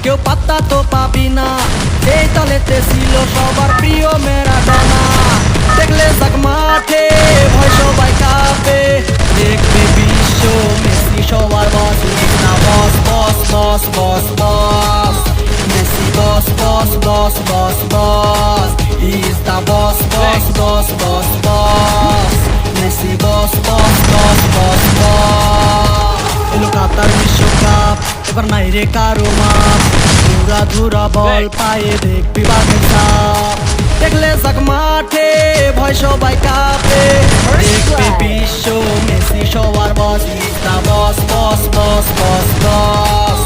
কেউ পাত্তা তো পাবি না, এই দলেতে ছিল সবার প্রিয় ম্যারাডোনা। দেখলে যাক মাঠে ভয় সবাই কাঁপে, দেখবে বিশ্ব মেসি সবার বস। না boss boss boss boss boss, Messi boss boss boss boss boss, he is the boss boss boss boss boss, Messi boss boss boss boss boss. এলো কাতার বিশ্বকাপ, এবার নাই রে কারো মাপ, ধুরা ধুরা বল পায়ে দেখবি বাঘের ছাপ। দেখলে যাক মাঠে ভয় সবাই কাঁপে, দেখবে বিশ্ব মেসি সবার বস। He is the boss boss boss boss boss.